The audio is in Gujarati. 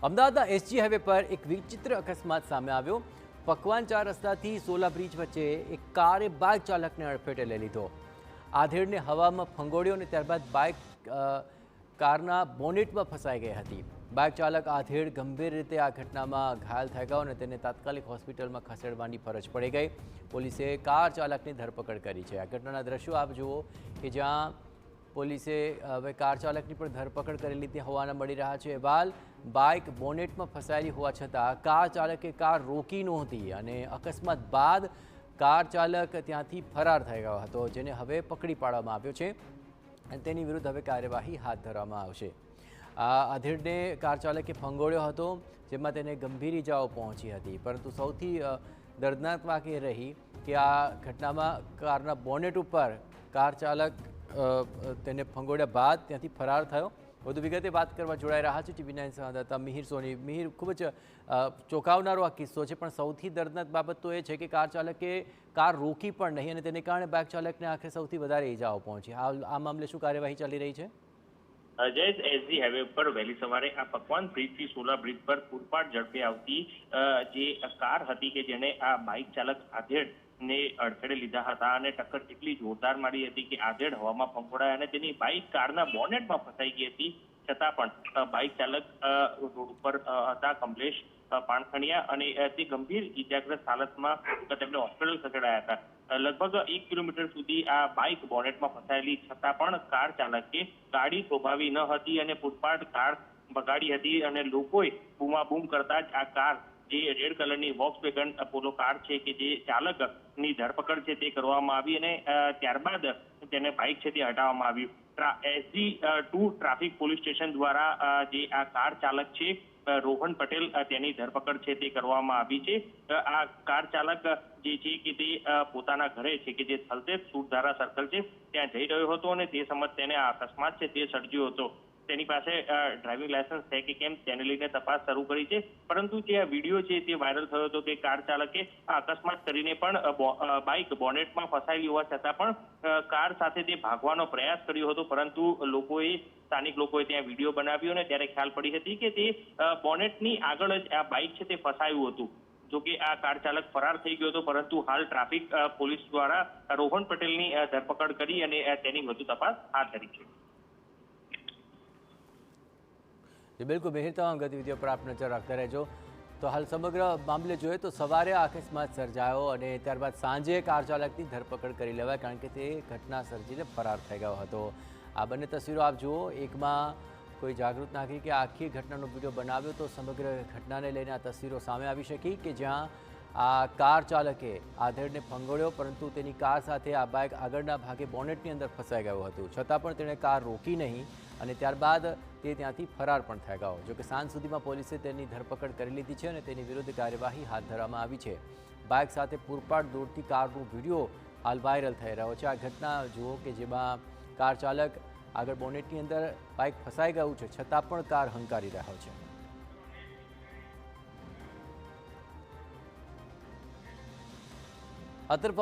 અમદાવાદના એસજી હાઈવે પર એક વિચિત્ર અકસ્માત સામે આવ્યો। પકવાન 4 રસ્તાથી સોલા બ્રિજ વચ્ચે એક કારે બાઇક ચાલકને અડફેટે લઈ લીધો। આધેડને હવામાં ફંગોળ્યો અને ત્યારબાદ બાઇક કારના બોનેટમાં ફસાઈ ગઈ હતી। બાઇક ચાલક આધેડ ગંભીર રીતે આ ઘટનામાં ઘાયલ થઈ ગયો અને તેને તાત્કાલિક હોસ્પિટલમાં ખસેડવાની ફરજ પડી ગઈ। પોલીસે કાર ચાલકની ધરપકડ કરી છે। આ ઘટનાના દ્રશ્યો આપ જુઓ કે જ્યાં પોલીસે હવે કાર ચાલકની પણ ધરપકડ કરી લીધી હોવાના મળી રહ્યા છે અહેવાલ। બાઇક બોનેટમાં ફસાયેલી હોવા છતાં કાર ચાલકે કાર રોકી નહોતી અને અકસ્માત બાદ કાર ચાલક ત્યાંથી ફરાર થઈ ગયો હતો, જેને હવે પકડી પાડવામાં આવ્યો છે અને તેની વિરુદ્ધ હવે કાર્યવાહી હાથ ધરવામાં આવશે। આ આધેડને કાર ચાલકે ફંગોળ્યો હતો, જેમાં તેને ગંભીર ઇજાઓ પહોંચી હતી, પરંતુ સૌથી દર્દનાક વાત એ રહી કે આ ઘટનામાં કારના બોનેટ ઉપર કાર ચાલક તેને ફંગોળ્યા બાદ ત્યાંથી ફરાર થયો। વધુ વિગતે વાત કરવા જોડાઈ રહ્યા છે TV9 સંવાદદાતા મિહિર સોની। મિહિર, ખૂબ જ ચોંકાવનારો આ કિસ્સો છે, પણ સૌથી દર્દનાક બાબત તો એ છે કે કાર ચાલકે કાર રોકી પણ નહીં અને તેને કારણે બાઇક ચાલકને આખરે સૌથી વધારે ઇજાઓ પહોંચી। આ મામલે શું કાર્યવાહી ચાલી રહી છે? જયેશ, એસજી હાઈવે પર વહેલી સવારે આ પકવાન બ્રિજથી સોલા બ્રિજ પર પૂરપાટ ઝડપે આવતી જે કાર હતી કે જેને આ બાઇક ચાલક આધેડ ને અડફેટે લીધા હતા અને ટક્કર એટલી જોરદાર મારી હતી કે આધેડ હવામાં ફંગોળાયા અને તેની બાઇક કારના બોનેટમાં ફસાઈ ગઈ હતી। છતાં પણ બાઇક ચાલક રોડ ઉપર હતા કમલેશ પાણખણિયા અને તે ગંભીર ઇજાગ્રસ્ત હાલતમાં તેમને હોસ્પિટલ ખસેડાયા હતા। લગભગ 1 કિલોમીટર સુધી આ બાઇક બોનેટમાં ફસાયેલી છતાં પણ કાર ચાલકે ગાડી થોભાવી ન હતી અને પૂરપાટ કાર બગાડી હતી અને લોકોએ બૂમાબૂમ કરતા જ આ કાર જે રેડ કલરની વોક્સવેગન પોલો કાર છે કે જે ચાલકની ધરપકડ છે તે કરવામાં આવી અને ત્યારબાદ તેને બાઇક છે તે હટાવવામાં આવ્યું। SG2 ટ્રાફિક પોલીસ સ્ટેશન દ્વારા જે આ કાર ચાલક છે રોહન પટેલ તેની ધરપકડ છે તે કરવામાં આવી છે। આ કાર ચાલક જે છે કે તે પોતાના ઘરે છે કે જે થલતેજ સુરધારા સર્કલ છે ત્યાં જઈ રહ્યો હતો અને તે સમયે તેને આ અકસ્માત છે તે સર્જ્યો હતો। તેની પાસે ડ્રાઇવિંગ લાયસન્સ છે કે કેમ તેને લઈને તપાસ શરૂ કરી છે, પરંતુ જે આ વિડીયો છે તે વાયરલ થયો હતો કે કાર ચાલકે આ અકસ્માત કરીને પણ બાઇક બોનેટમાં ફસાયેલી હોવા છતાં પણ કાર સાથે તે ભાગવાનો પ્રયાસ કર્યો હતો, પરંતુ સ્થાનિક લોકોએ ત્યાં વિડીયો બનાવ્યો અને ત્યારે ખ્યાલ પડી હતી કે તે બોનેટની આગળ જ આ બાઇક છે તે ફસાયું હતું। જોકે આ કાર ચાલક ફરાર થઈ ગયો હતો, પરંતુ હાલ ટ્રાફિક પોલીસ દ્વારા રોહન પટેલની ધરપકડ કરી અને તેની વધુ તપાસ હાથ ધરી છે। બિલકુલ મિહિર, તમામ ગતિવિધિઓ પર આપ નજર રાખતા રહેજો। તો હાલ સમગ્ર મામલે જોઈએ તો સવારે આ અકસ્માત સર્જાયો અને ત્યારબાદ સાંજે કાર ચાલકની ધરપકડ કરી લેવાય, કારણ કે તે ઘટના સર્જીને ફરાર થઈ ગયો હતો। આ બંને તસવીરો આપ જુઓ। એકમાં કોઈ જાગૃત નાગરિકે આખી ઘટનાનો વિડીયો બનાવ્યો તો સમગ્ર ઘટનાને લઈને આ તસવીરો સામે આવી શકી કે જ્યાં આ કાર ચાલકે આધેડને ફંગોળ્યો, પરંતુ તેની કાર સાથે આ બાઇક આગળના ભાગે બોનેટની અંદર ફસાઈ ગયું હતું, છતાં પણ તેણે કાર રોકી નહીં અને ત્યારબાદ તે ત્યાંથી ફરાર પણ થઈ ગયો। જોકે સાંજ સુધીમાં પોલીસે તેની ધરપકડ કરી લીધી છે અને તેની વિરુદ્ધ કાર્યવાહી હાથ ધરવામાં આવી છે। બાઇક સાથે પૂરપાટ દોડતી કારનો વિડીયો હાલ વાયરલ થઈ રહ્યો છે। આ ઘટના જુઓ કે જેમાં કાર ચાલક આગળ બોનેટની અંદર બાઇક ફસાઈ ગયું છે, છતાં પણ કાર હંકારી રહ્યો છે। આ તરફ